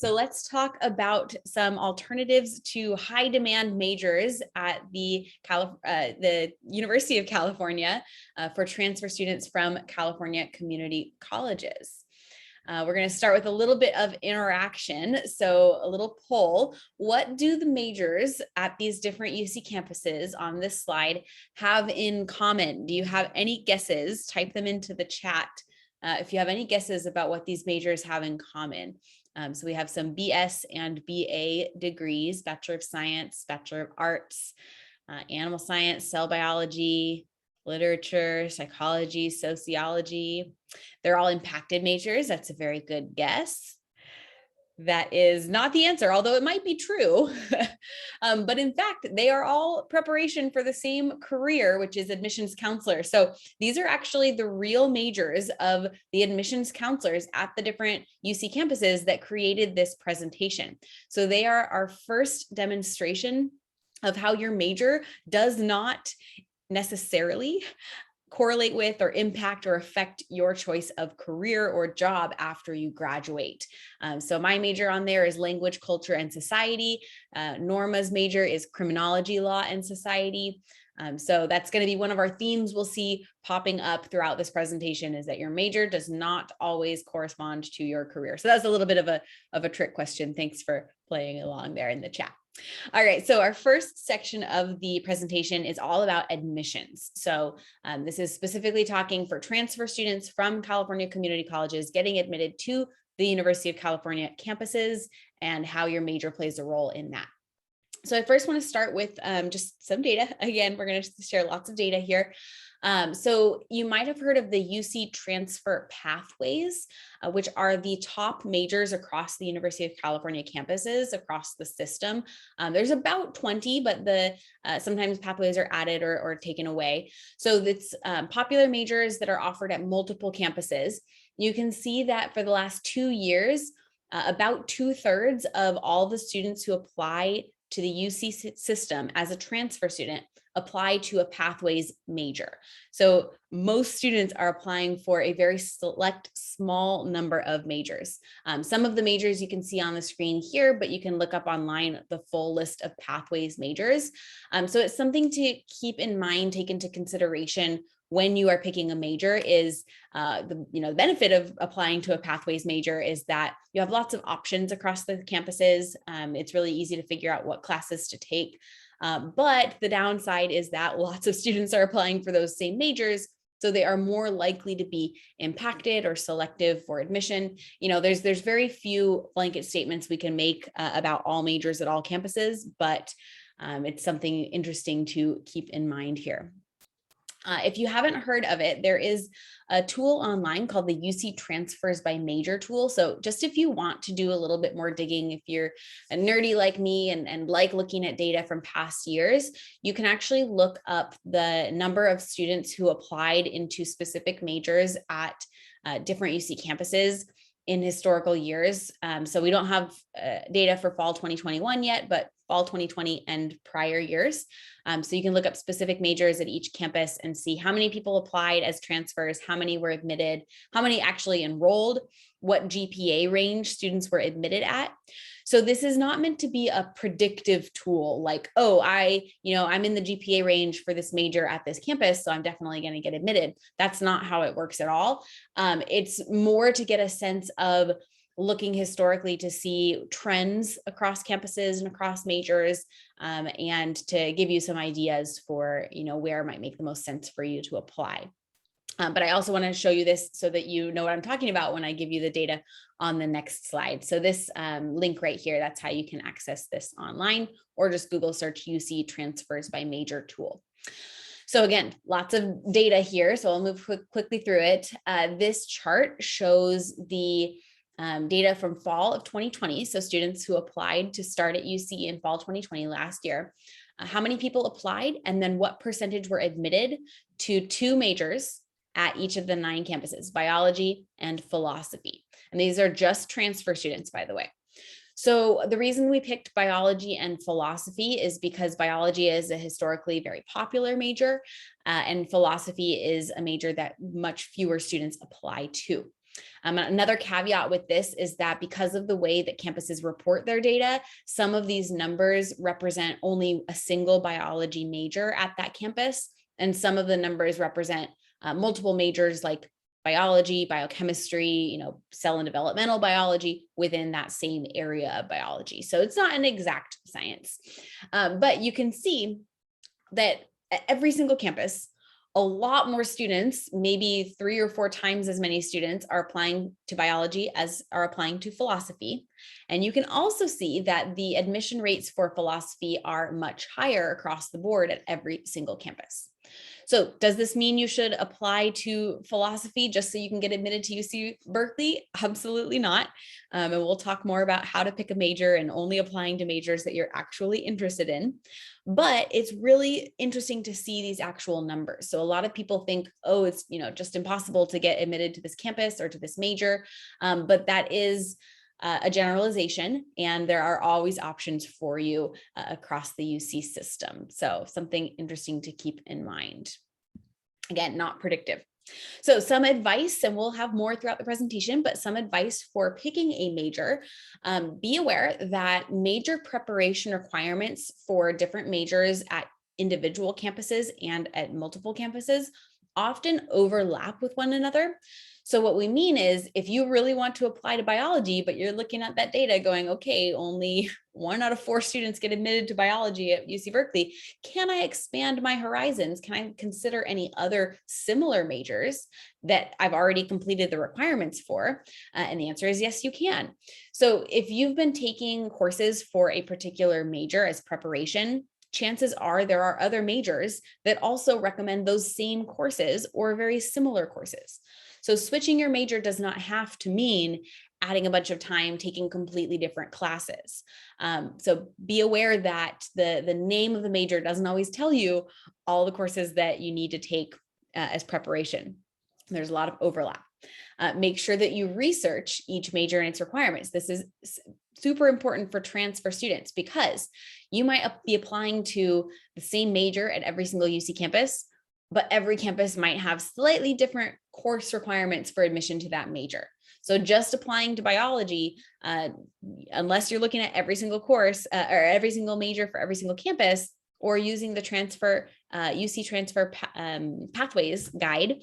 So let's talk about some alternatives to high demand majors at the University of California for transfer students from California community colleges. We're going to start with a little bit of interaction. So a little poll. What do the majors at these different UC campuses on this slide have in common? Do you have any guesses? Type them into the chat if you have any guesses about what these majors have in common. So we have some BS and BA degrees, Bachelor of Science, Bachelor of Arts, animal science, cell biology, literature, psychology, sociology. They're all impacted majors. That's a very good guess. That is not the answer, although it might be true. But in fact, they are all preparation for the same career, which is admissions counselor. So these are actually the real majors of the admissions counselors at the different UC campuses that created this presentation. So they are our first demonstration of how your major does not necessarily correlate with or impact or affect your choice of career or job after you graduate. So my major on there is language, culture, and society. Norma's major is criminology, law, and society. So that's going to be one of our themes we'll see popping up throughout this presentation, is that your major does not always correspond to your career. So that's a little bit of a trick question. Thanks for playing along there in the chat. All right, so our first section of the presentation is all about admissions. So this is specifically talking for transfer students from California community colleges getting admitted to the University of California campuses and how your major plays a role in that. So I first want to start with just some data. Again, we're going to share lots of data here. So you might have heard of the UC transfer pathways, which are the top majors across the University of California campuses across the system. There's about 20, but sometimes pathways are added or taken away. So it's popular majors that are offered at multiple campuses. You can see that for the last 2 years, about 2/3 of all the students who apply to the UC system as a transfer student apply to a pathways major. So most students are applying for a very select small number of majors. Some of the majors you can see on the screen here, but you can look up online the full list of pathways majors. So it's something to keep in mind, take into consideration when you are picking a major. Is the benefit of applying to a pathways major is that you have lots of options across the campuses. It's really easy to figure out what classes to take. But the downside is that lots of students are applying for those same majors, so they are more likely to be impacted or selective for admission. There's very few blanket statements we can make about all majors at all campuses, but it's something interesting to keep in mind here. If you haven't heard of it, there is a tool online called the UC Transfers by Major tool. So just if you want to do a little bit more digging, if you're a nerdy like me and like looking at data from past years, you can actually look up the number of students who applied into specific majors at different UC campuses in historical years. So we don't have data for fall 2021 yet, but fall 2020 and prior years. So you can look up specific majors at each campus and see how many people applied as transfers, how many were admitted, how many actually enrolled, what GPA range students were admitted at. So this is not meant to be a predictive tool like, oh, I'm in the GPA range for this major at this campus, so I'm definitely going to get admitted. That's not how it works at all. It's more to get a sense of looking historically to see trends across campuses and across majors, and to give you some ideas for, where it might make the most sense for you to apply. But I also want to show you this so that you know what I'm talking about when I give you the data on the next slide. So this link right here, that's how you can access this online, or just Google search UC Transfers by Major tool. So again, lots of data here. So I'll move quickly through it. This chart shows the data from fall of 2020. So students who applied to start at UC in fall 2020 last year, how many people applied, and then what percentage were admitted to 2 majors at each of the 9 campuses, biology and philosophy. And these are just transfer students, by the way. So the reason we picked biology and philosophy is because biology is a historically very popular major, and philosophy is a major that much fewer students apply to. Another caveat with this is that because of the way that campuses report their data, some of these numbers represent only a single biology major at that campus, and some of the numbers represent multiple majors like biology, biochemistry, cell and developmental biology within that same area of biology. So it's not an exact science, but you can see that at every single campus, a lot more students, maybe 3 or 4 times as many students, are applying to biology as are applying to philosophy. And you can also see that the admission rates for philosophy are much higher across the board at every single campus. So does this mean you should apply to philosophy just so you can get admitted to UC Berkeley? Absolutely not. And we'll talk more about how to pick a major and only applying to majors that you're actually interested in. But it's really interesting to see these actual numbers. So a lot of people think, oh, it's just impossible to get admitted to this campus or to this major. But that is a generalization, and there are always options for you across the UC system. So something interesting to keep in mind. Again, not predictive. So some advice, and we'll have more throughout the presentation, but some advice for picking a major. Be aware that major preparation requirements for different majors at individual campuses and at multiple campuses often overlap with one another. So what we mean is, if you really want to apply to biology, but you're looking at that data going, okay, only 1 out of 4 students get admitted to biology at UC Berkeley, can I expand my horizons? Can I consider any other similar majors that I've already completed the requirements for? And the answer is yes, you can. So if you've been taking courses for a particular major as preparation, chances are there are other majors that also recommend those same courses or very similar courses. So switching your major does not have to mean adding a bunch of time taking completely different classes. So be aware that the name of the major doesn't always tell you all the courses that you need to take as preparation. There's a lot of overlap. Make sure that you research each major and its requirements. This is super important for transfer students, because you might be applying to the same major at every single UC campus, but every campus might have slightly different course requirements for admission to that major. So just applying to biology, unless you're looking at every single course or every single major for every single campus, or using the UC transfer pathways guide,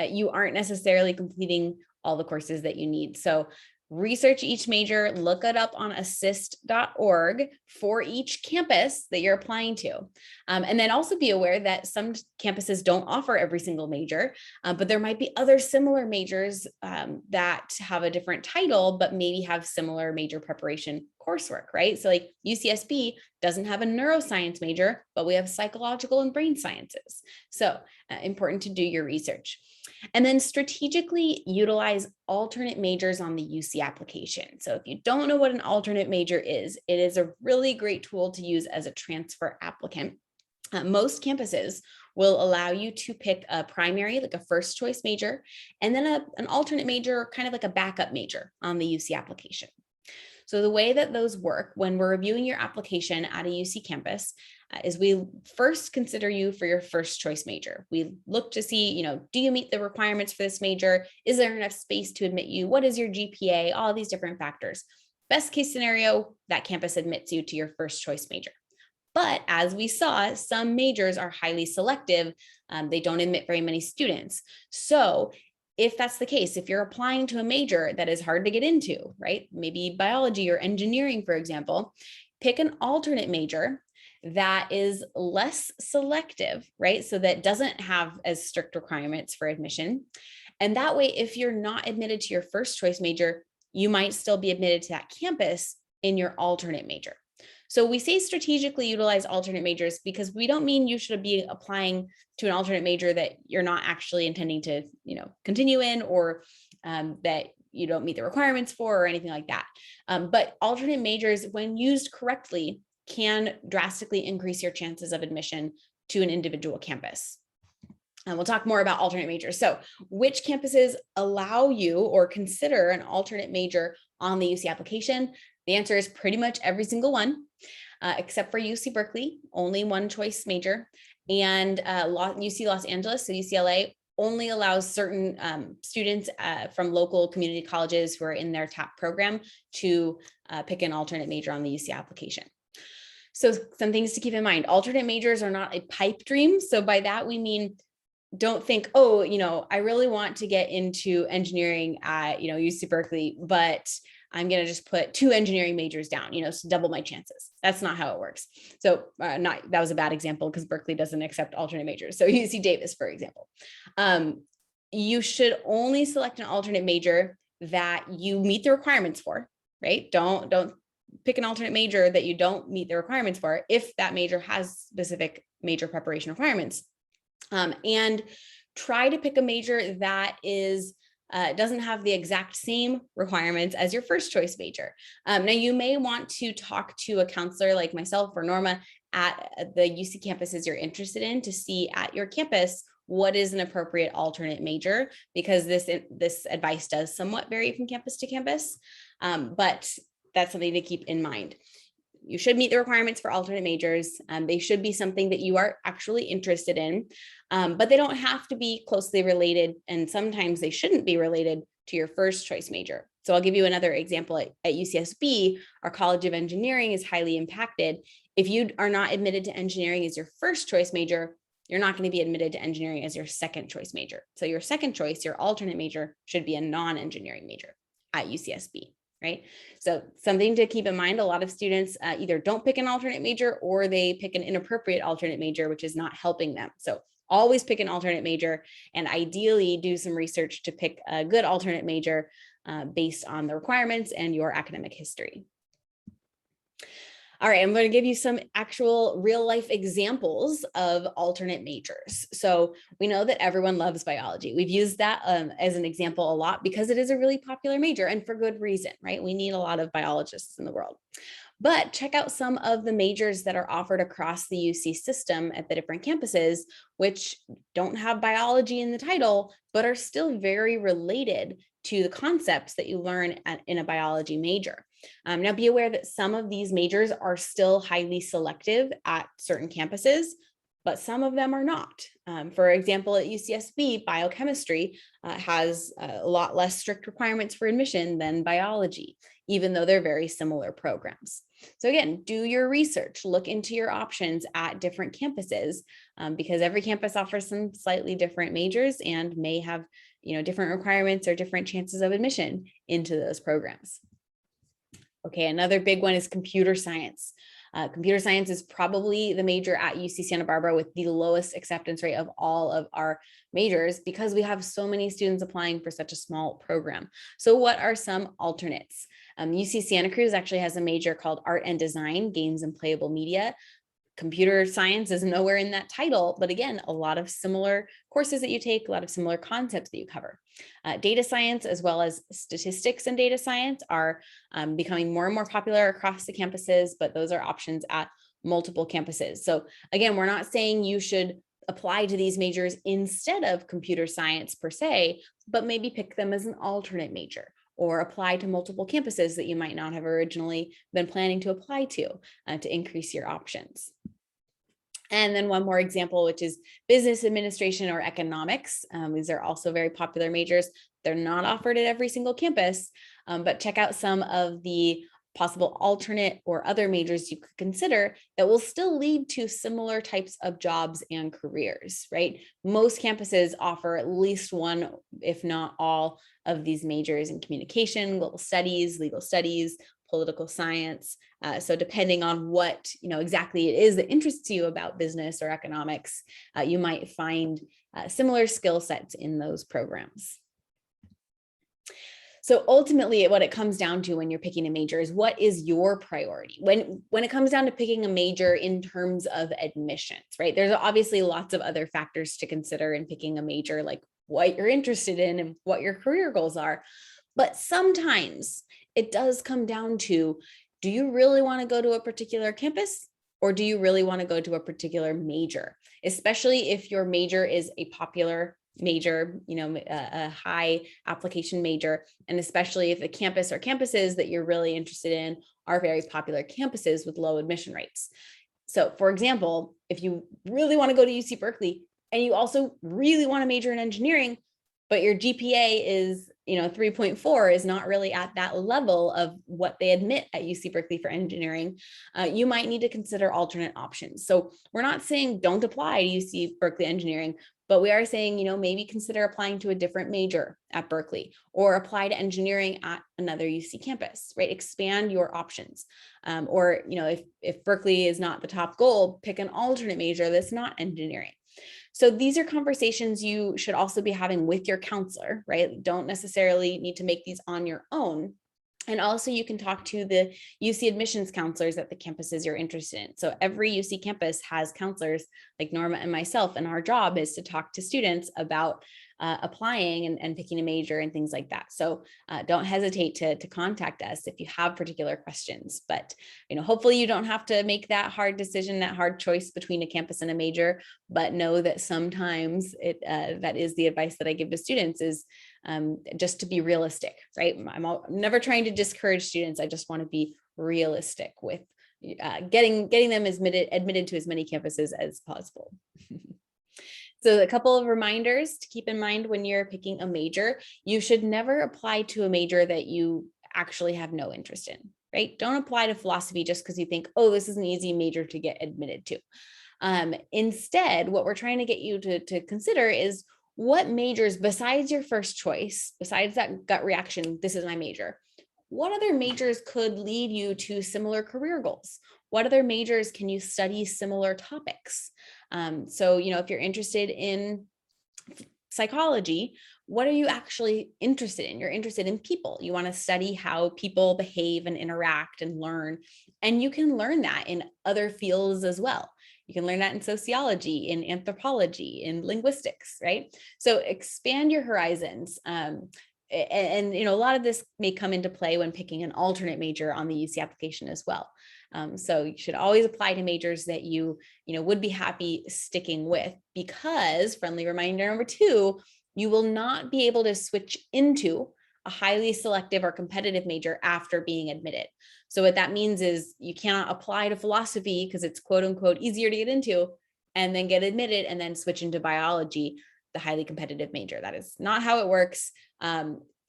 you aren't necessarily completing all the courses that you need. So research each major, look it up on assist.org for each campus that you're applying to. And then also be aware that some campuses don't offer every single major, but there might be other similar majors that have a different title, but maybe have similar major preparation coursework, right? So like UCSB doesn't have a neuroscience major, but we have psychological and brain sciences. So important to do your research. And then strategically utilize alternate majors on the UC application. So if you don't know what an alternate major is, it is a really great tool to use as a transfer applicant. Most campuses will allow you to pick a primary, like a first choice major, and then an alternate major, kind of like a backup major on the UC application. So the way that those work when we're reviewing your application at a UC campus is we first consider you for your first choice major. We look to see, do you meet the requirements for this major? Is there enough space to admit you? What is your GPA? All these different factors. Best case scenario, that campus admits you to your first choice major. But as we saw, some majors are highly selective. They don't admit very many students. So if that's the case, if you're applying to a major that is hard to get into, right? Maybe biology or engineering, for example, pick an alternate major that is less selective, right? So that doesn't have as strict requirements for admission. And that way, if you're not admitted to your first choice major, you might still be admitted to that campus in your alternate major. So we say strategically utilize alternate majors because we don't mean you should be applying to an alternate major that you're not actually intending to, continue in, or that you don't meet the requirements for, or anything like that. But alternate majors, when used correctly, can drastically increase your chances of admission to an individual campus. And we'll talk more about alternate majors. So which campuses allow you or consider an alternate major on the UC application? The answer is pretty much every single one, except for UC Berkeley, only one choice major, and UC Los Angeles, so UCLA, only allows certain students from local community colleges who are in their TAP program to pick an alternate major on the UC application. So some things to keep in mind: alternate majors are not a pipe dream. So by that, we mean, don't think, oh, I really want to get into engineering at, UC Berkeley, but I'm going to just put 2 engineering majors down, to double my chances. That's not how it works. So that was a bad example because Berkeley doesn't accept alternate majors. So UC Davis, for example, you should only select an alternate major that you meet the requirements for, right? Don't pick an alternate major that you don't meet the requirements for if that major has specific major preparation requirements. And try to pick a major that doesn't have the exact same requirements as your first choice major. Now, you may want to talk to a counselor like myself or Norma at the UC campuses you're interested in to see at your campus what is an appropriate alternate major, because this advice does somewhat vary from campus to campus, but that's something to keep in mind. You should meet the requirements for alternate majors. They should be something that you are actually interested in, but they don't have to be closely related, and sometimes they shouldn't be related to your first choice major. So I'll give you another example. At UCSB, our College of Engineering is highly impacted. If you are not admitted to engineering as your first choice major, you're not going to be admitted to engineering as your second choice major. So your second choice, your alternate major, should be a non-engineering major at UCSB. Right? So something to keep in mind: a lot of students either don't pick an alternate major or they pick an inappropriate alternate major, which is not helping them. So always pick an alternate major, and ideally do some research to pick a good alternate major based on the requirements and your academic history. All right, I'm going to give you some actual real life examples of alternate majors. So we know that everyone loves biology. We've used that as an example a lot because it is a really popular major, and for good reason, right? We need a lot of biologists in the world. But check out some of the majors that are offered across the UC system at the different campuses, which don't have biology in the title, but are still very related to the concepts that you learn in a biology major. Now, be aware that some of these majors are still highly selective at certain campuses, but some of them are not. For example, at UCSB, biochemistry has a lot less strict requirements for admission than biology, even though they're very similar programs. So again, do your research, look into your options at different campuses, because every campus offers some slightly different majors and may have, different requirements or different chances of admission into those programs. Okay, another big one is computer science. Computer science is probably the major at UC Santa Barbara with the lowest acceptance rate of all of our majors because we have so many students applying for such a small program. So what are some alternates? UC Santa Cruz actually has a major called Art and Design, Games and Playable Media. Computer science is nowhere in that title, but again, a lot of similar courses that you take, a lot of similar concepts that you cover. Data science, as well as statistics and data science, are becoming more and more popular across the campuses, but those are options at multiple campuses. So again, we're not saying you should apply to these majors instead of computer science per se, but maybe pick them as an alternate major, or apply to multiple campuses that you might not have originally been planning to apply to increase your options. And then one more example, which is business administration or economics. These are also very popular majors. They're not offered at every single campus, but check out some of the possible alternate or other majors you could consider that will still lead to similar types of jobs and careers, right? Most campuses offer at least one, if not all, of these majors in communication, global studies, legal studies, political science. So depending on what exactly it is that interests you about business or economics, you might find similar skill sets in those programs. So ultimately, what it comes down to when you're picking a major is, what is your priority? When it comes down to picking a major in terms of admissions, right? There's obviously lots of other factors to consider in picking a major, like what you're interested in and what your career goals are. But sometimes it does come down to, do you really want to go to a particular campus, or do you really want to go to a particular major? Especially if your major is a popular major, a high application major, and especially if the campus or campuses that you're really interested in are very popular campuses with low admission rates. So for example, if you really want to go to UC Berkeley, and you also really want to major in engineering, but your GPA is, 3.4 is not really at that level of what they admit at UC Berkeley for engineering, you might need to consider alternate options. So we're not saying don't apply to UC Berkeley engineering, but we are saying, maybe consider applying to a different major at Berkeley or apply to engineering at another UC campus, right? Expand your options. Or, if Berkeley is not the top goal, pick an alternate major that's not engineering. So these are conversations you should also be having with your counselor, right? Don't necessarily need to make these on your own. And also you can talk to the UC admissions counselors at the campuses you're interested in. So every UC campus has counselors like Norma and myself, and our job is to talk to students about applying and picking a major and things like that. So don't hesitate to contact us if you have particular questions. But hopefully you don't have to make that hard decision, that hard choice between a campus and a major. But know that sometimes that is the advice that I give to students is just to be realistic, right? I'm never trying to discourage students. I just want to be realistic with getting them admitted to as many campuses as possible. So a couple of reminders to keep in mind when you're picking a major: you should never apply to a major that you actually have no interest in, right? Don't apply to philosophy just because you think, oh, this is an easy major to get admitted to. Instead, what we're trying to get you to consider is what majors, besides your first choice, besides that gut reaction, this is my major, what other majors could lead you to similar career goals? What other majors can you study similar topics? So, if you're interested in psychology, what are you actually interested in? You're interested in people. You want to study how people behave and interact and learn. And you can learn that in other fields as well. You can learn that in sociology, in anthropology, in linguistics, right? So expand your horizons. And a lot of this may come into play when picking an alternate major on the UC application as well. So you should always apply to majors that you would be happy sticking with, because friendly reminder number 2, you will not be able to switch into a highly selective or competitive major after being admitted. So what that means is you cannot apply to philosophy because it's quote unquote easier to get into and then get admitted and then switch into biology, the highly competitive major. That is not how it works.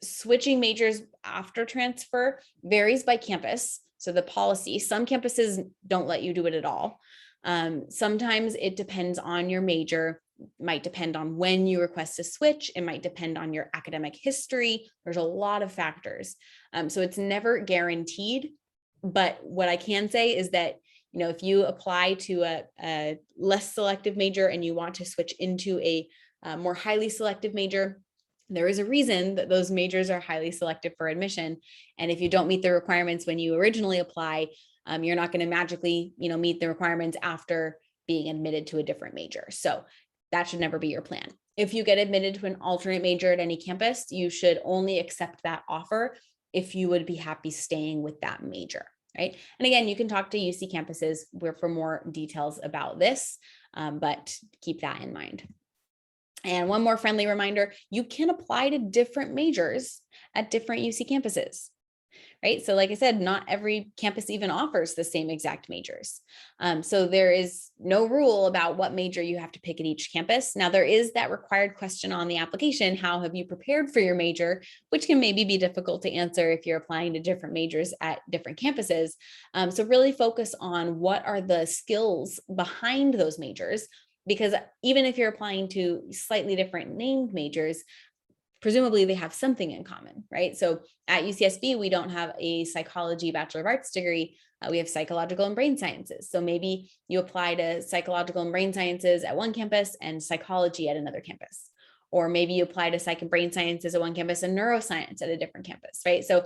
Switching majors after transfer varies by campus. So the policy, some campuses don't let you do it at all. Sometimes it depends on your major. It might depend on when you request to switch. It might depend on your academic history. There's a lot of factors. So it's never guaranteed. But what I can say is that, if you apply to a less selective major and you want to switch into a more highly selective major, there is a reason that those majors are highly selective for admission. And if you don't meet the requirements when you originally apply, you're not going to magically, meet the requirements after being admitted to a different major. So that should never be your plan. If you get admitted to an alternate major at any campus, you should only accept that offer if you would be happy staying with that major, right? And again, you can talk to UC campuses for more details about this, but keep that in mind. And one more friendly reminder: you can apply to different majors at different UC campuses, right? So like I said, not every campus even offers the same exact majors. So there is no rule about what major you have to pick at each campus. Now, there is that required question on the application: how have you prepared for your major? Which can maybe be difficult to answer if you're applying to different majors at different campuses. So really focus on what are the skills behind those majors, because even if you're applying to slightly different named majors, presumably they have something in common, right? So at UCSB, we don't have a psychology Bachelor of Arts degree. We have psychological and brain sciences. So maybe you apply to psychological and brain sciences at one campus and psychology at another campus. Or maybe you apply to psych and brain sciences at one campus and neuroscience at a different campus, right? So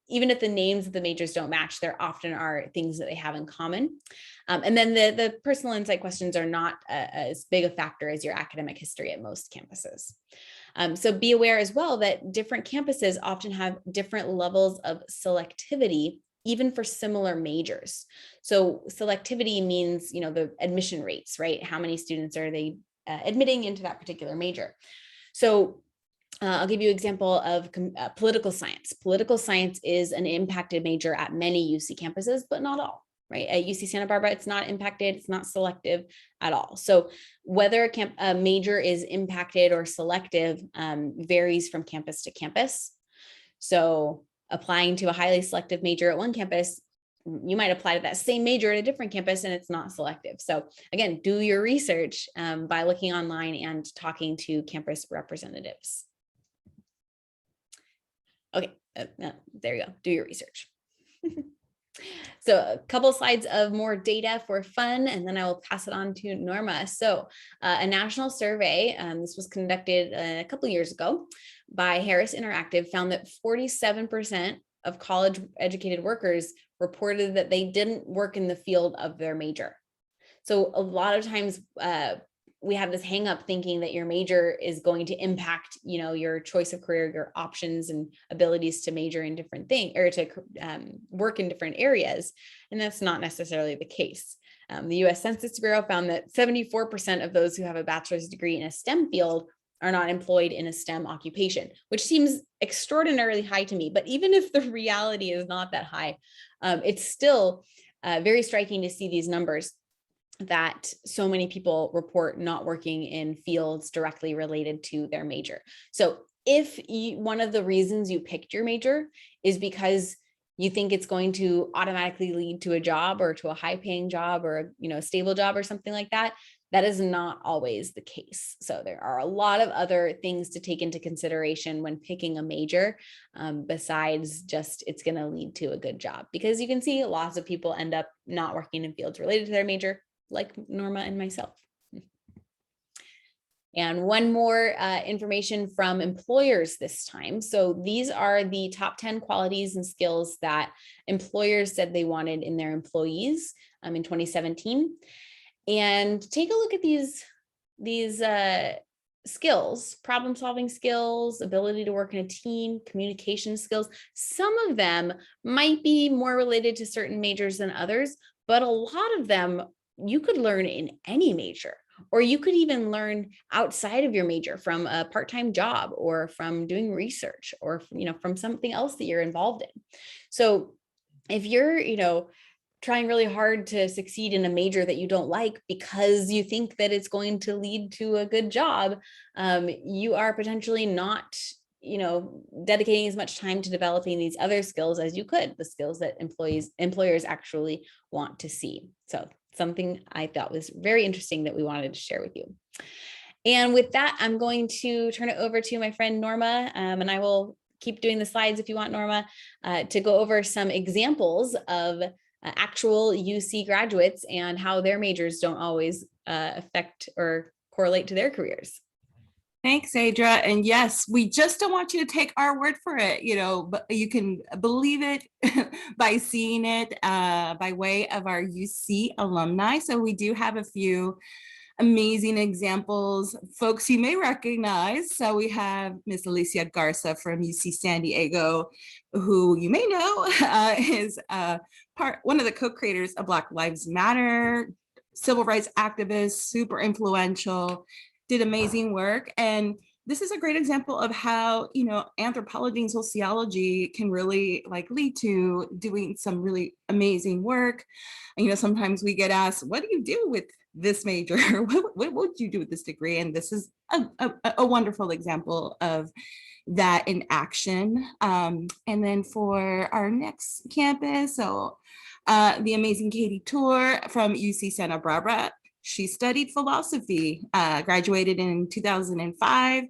even if the names of the majors don't match, there often are things that they have in common. And then the personal insight questions are not as big a factor as your academic history at most campuses. So be aware as well that different campuses often have different levels of selectivity, even for similar majors. So selectivity means, the admission rates, right? How many students are they admitting into that particular major? So I'll give you an example of political science. Political science is an impacted major at many UC campuses, but not all. right? At UC Santa Barbara, it's not impacted, it's not selective at all. So whether a major is impacted or selective varies from campus to campus. So applying to a highly selective major at one campus, you might apply to that same major at a different campus and it's not selective. So again, do your research by looking online and talking to campus representatives. Okay, there you go, do your research. So a couple slides of more data for fun, and then I will pass it on to Norma. So a national survey, this was conducted a couple years ago by Harris Interactive, found that 47% of college educated workers reported that they didn't work in the field of their major. So a lot of times we have this hang up thinking that your major is going to impact, your choice of career, your options and abilities to major in different things or to work in different areas. And that's not necessarily the case. The US Census Bureau found that 74% of those who have a bachelor's degree in a STEM field are not employed in a STEM occupation, which seems extraordinarily high to me. But even if the reality is not that high, it's still very striking to see these numbers, that so many people report not working in fields directly related to their major. So if one of the reasons you picked your major is because you think it's going to automatically lead to a job or to a high paying job or a stable job or something like that, that is not always the case. So there are a lot of other things to take into consideration when picking a major, besides just it's going to lead to a good job, because you can see lots of people end up not working in fields related to their major, like Norma and myself. And one more information from employers this time. So these are the top 10 qualities and skills that employers said they wanted in their employees in 2017. And take a look at these skills: problem solving skills, ability to work in a team, communication skills. Some of them might be more related to certain majors than others, but a lot of them you could learn in any major, or you could even learn outside of your major from a part-time job or from doing research or from something else that you're involved in. So if you're trying really hard to succeed in a major that you don't like because you think that it's going to lead to a good job, you are potentially not dedicating as much time to developing these other skills as you could, the skills that employers actually want to see. So something I thought was very interesting that we wanted to share with you. And with that, I'm going to turn it over to my friend Norma, and I will keep doing the slides if you want, Norma, to go over some examples of actual UC graduates and how their majors don't always affect or correlate to their careers. Thanks, Adra. And yes, we just don't want you to take our word for it, but you can believe it by seeing it by way of our UC alumni. So we do have a few amazing examples, folks you may recognize. So we have Miss Alicia Garza from UC San Diego, who you may know is one of the co-creators of Black Lives Matter, civil rights activist, super influential, did amazing work. And this is a great example of how, anthropology and sociology can really lead to doing some really amazing work. And, sometimes we get asked, what do you do with this major? What would you do with this degree? And this is a wonderful example of that in action. And then for our next campus, so the amazing Katie Tour from UC Santa Barbara. She studied philosophy, graduated in 2005.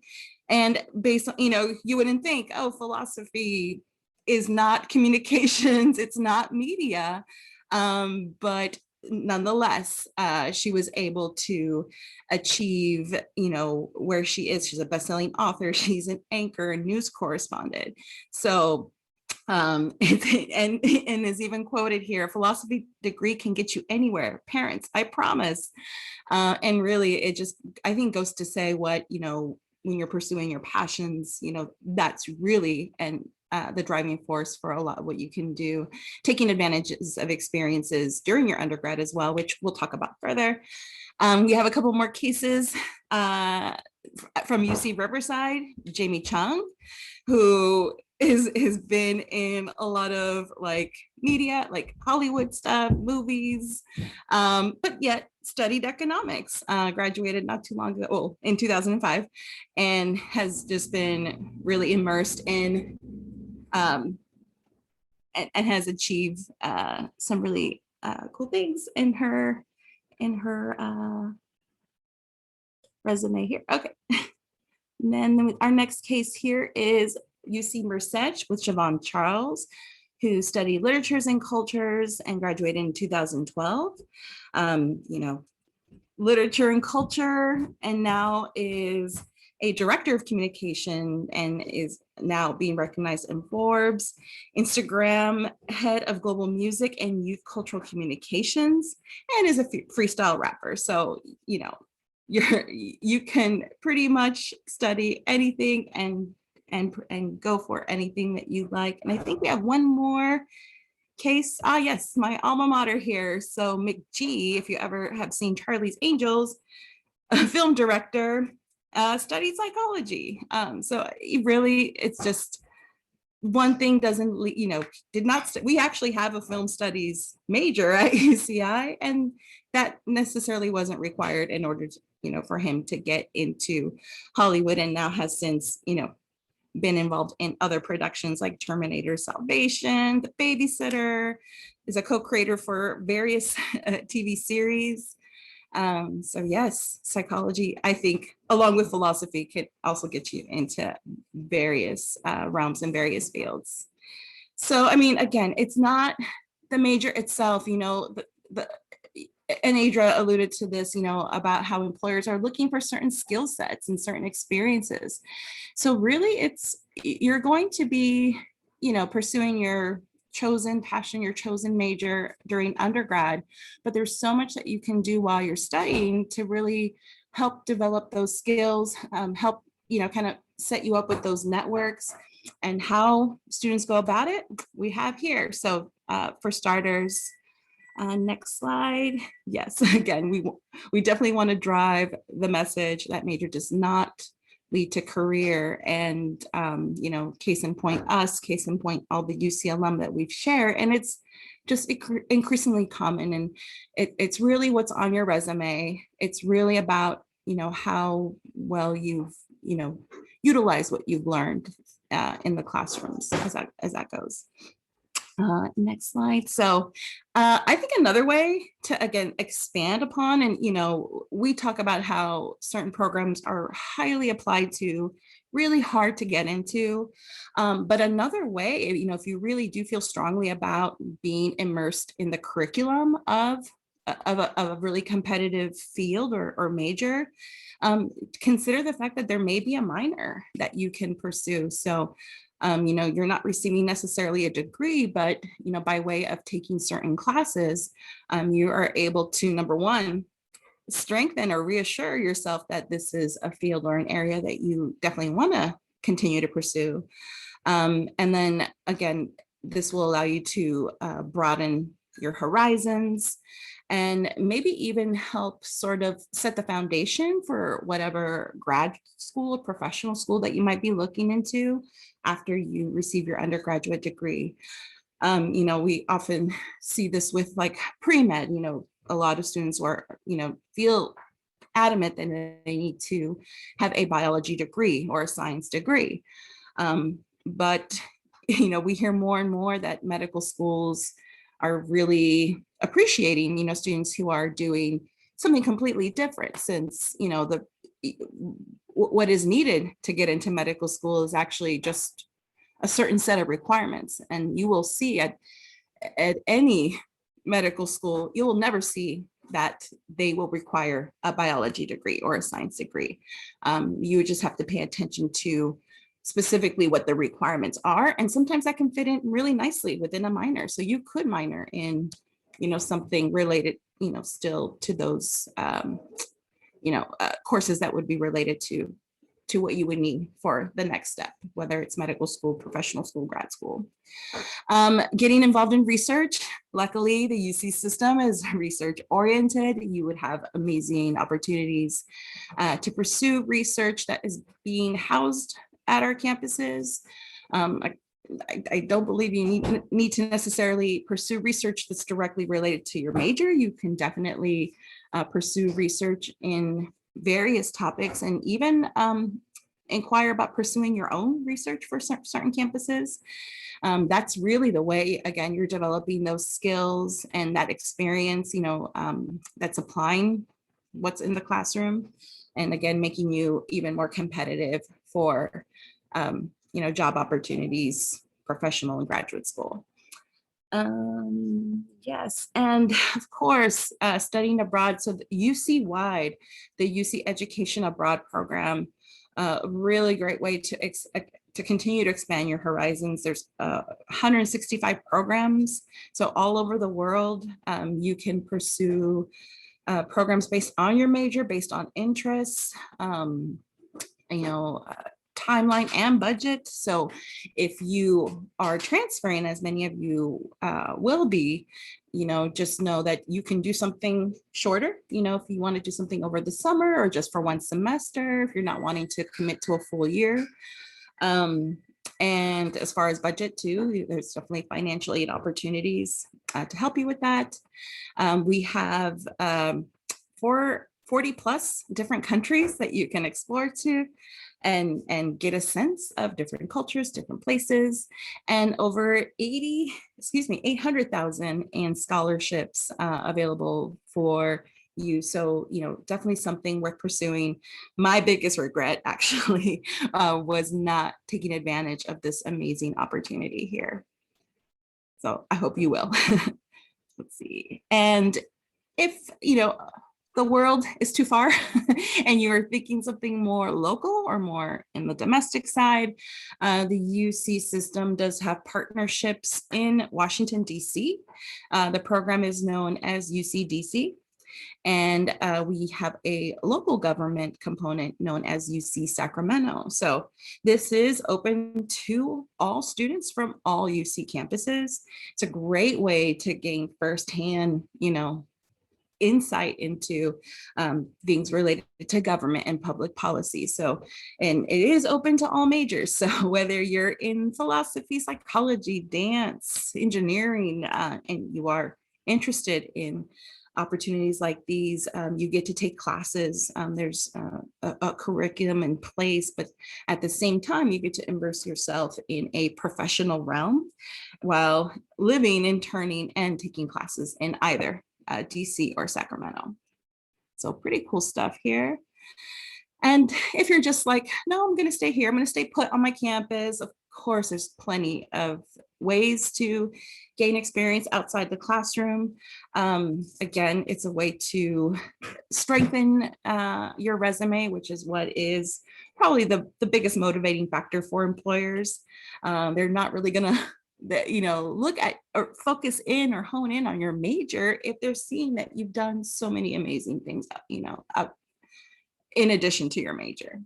And based on, you wouldn't think, oh, philosophy is not communications, it's not media. But nonetheless, she was able to achieve, where she is. She's a best-selling author, she's an anchor and news correspondent. So and is even quoted here, a philosophy degree can get you anywhere, parents, I promise. And really, it just, I think, goes to say what, when you're pursuing your passions, that's really the driving force for a lot of what you can do, taking advantages of experiences during your undergrad as well, which we'll talk about further. We have a couple more cases from UC Riverside, Jamie Chung, who has been in a lot of like media, like Hollywood stuff, movies, but yet studied economics, graduated not too long ago, well, in 2005, and has just been really immersed in and has achieved some really cool things in her resume here. Okay. And then our next case here is UC Merced with Siobhan Charles, who studied literatures and cultures and graduated in 2012. You know, literature and culture, and now is a director of communication and is now being recognized in Forbes, Instagram head of global music and youth cultural communications, and is a freestyle rapper. So, you know, you can pretty much study anything and go for anything that you like. And I think we have one more case. Ah, yes, my alma mater here. So McGee, if you ever have seen Charlie's Angels, a film director, studied psychology. So really, it's just one thing doesn't, you know, did not, we actually have a film studies major at UCI, and that necessarily wasn't required in order to, you know, for him to get into Hollywood, and now has since, you know, been involved in other productions like Terminator Salvation, The Babysitter, is a co-creator for various TV series. So yes, psychology, I think, along with philosophy, could also get you into various realms and various fields. So, I mean, again, it's not the major itself, you know, and Adra alluded to this, you know, about how employers are looking for certain skill sets and certain experiences. So really, you're going to be, you know, pursuing your chosen passion, your chosen major during undergrad, but there's so much that you can do while you're studying to really help develop those skills, help, you know, kind of set you up with those networks. And how students go about it, we have here. So for starters, next slide. Yes, again, we definitely want to drive the message that major does not lead to career. And, you know, case in point us, case in point all the UC alum that we've shared. And it's just increasingly common. And it's really what's on your resume. It's really about, you know, how well you've, you know, utilized what you've learned in the classrooms as that goes. Next slide. So I think another way to, again, expand upon, and, you know, we talk about how certain programs are highly applied to, really hard to get into. But another way, you know, if you really do feel strongly about being immersed in the curriculum of a really competitive field or major, consider the fact that there may be a minor that you can pursue. So you know, you're not receiving necessarily a degree, but, you know, by way of taking certain classes, you are able to, number one, strengthen or reassure yourself that this is a field or an area that you definitely want to continue to pursue. And then again, this will allow you to broaden your horizons and maybe even help sort of set the foundation for whatever grad school or professional school that you might be looking into after you receive your undergraduate degree. You know, we often see this with like pre-med, you know, a lot of students are, you know, feel adamant that they need to have a biology degree or a science degree. But, you know, we hear more and more that medical schools are really appreciating, you know, students who are doing something completely different, since, you know, what is needed to get into medical school is actually just a certain set of requirements. And you will see at any medical school, you will never see that they will require a biology degree or a science degree. You would just have to pay attention to specifically what the requirements are. And sometimes that can fit in really nicely within a minor. So you could minor in, you know, something related, you know, still to those, you know, courses that would be related to what you would need for the next step, whether it's medical school, professional school, grad school. Getting involved in research. Luckily, the UC system is research oriented. You would have amazing opportunities to pursue research that is being housed at our campuses. I don't believe you need to necessarily pursue research that's directly related to your major. You can definitely pursue research in various topics, and even inquire about pursuing your own research for certain campuses. That's really the way, again, you're developing those skills and that experience, that's applying what's in the classroom, and again, making you even more competitive for, job opportunities, professional and graduate school. Yes, and of course, studying abroad. So UC wide, the UC Education Abroad program, a really great way to continue to expand your horizons. There's 165 programs, so all over the world. You can pursue programs based on your major, based on interests, timeline and budget. So if you are transferring, as many of you will be, just know that you can do something shorter, if you want to do something over the summer or just for one semester, if you're not wanting to commit to a full year. And as far as budget too, there's definitely financial aid opportunities to help you with that. We have 40 plus different countries that you can explore to and get a sense of different cultures, different places, and over 800,000 in scholarships available for you. So, definitely something worth pursuing. My biggest regret actually was not taking advantage of this amazing opportunity here. So I hope you will. Let's see. And if, the world is too far and you're thinking something more local or more in the domestic side, the UC system does have partnerships in Washington, D.C. The program is known as UCDC. And we have a local government component known as UC Sacramento. So this is open to all students from all UC campuses. It's a great way to gain firsthand, insight into things related to government and public policy. So, and it is open to all majors. So whether you're in philosophy, psychology, dance, engineering, and you are interested in opportunities like these, you get to take classes. There's a curriculum in place, but at the same time, you get to immerse yourself in a professional realm while living, interning, and taking classes in either DC or Sacramento. So pretty cool stuff here. And if you're just like, no, I'm going to stay here, I'm going to stay put on my campus, of course, there's plenty of ways to gain experience outside the classroom. Again, it's a way to strengthen your resume, which is what is probably the biggest motivating factor for employers. They're not really going to look at or focus in or hone in on your major if they're seeing that you've done so many amazing things, in addition to your major.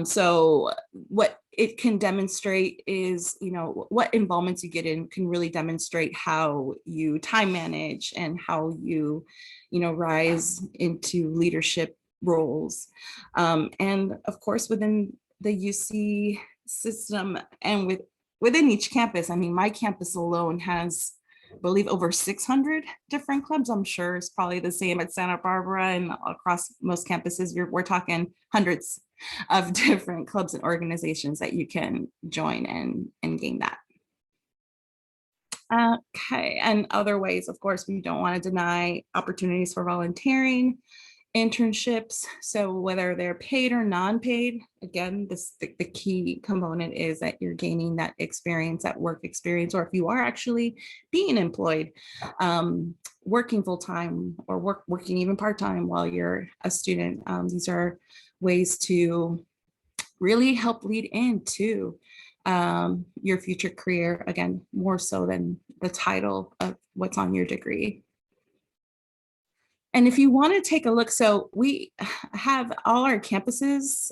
So what it can demonstrate is, what involvements you get in can really demonstrate how you time manage and how you, rise into leadership roles. And of course, within the UC system and within each campus, I mean, my campus alone has, I believe, over 600 different clubs. I'm sure it's probably the same at Santa Barbara and across most campuses. We're talking hundreds of different clubs and organizations that you can join and gain that. Okay, and other ways, of course, we don't want to deny opportunities for volunteering, internships. So whether they're paid or non-paid, again, the key component is that you're gaining that experience, that work experience, or if you are actually being employed, working full-time or working even part-time while you're a student. These are ways to really help lead into your future career, again, more so than the title of what's on your degree. And if you want to take a look, so we have all our campuses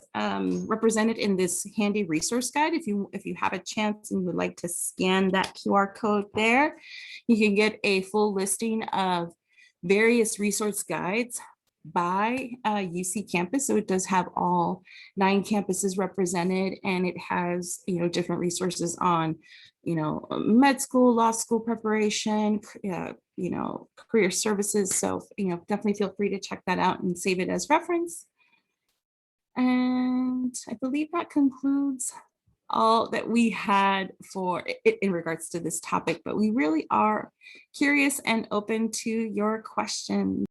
represented in this handy resource guide. If you have a chance and would like to scan that QR code there, you can get a full listing of various resource guides by UC campus. So it does have all 9 campuses represented, and it has, different resources on, med school, law school preparation, career services. So, definitely feel free to check that out and save it as reference. And I believe that concludes all that we had for in regards to this topic, but we really are curious and open to your questions.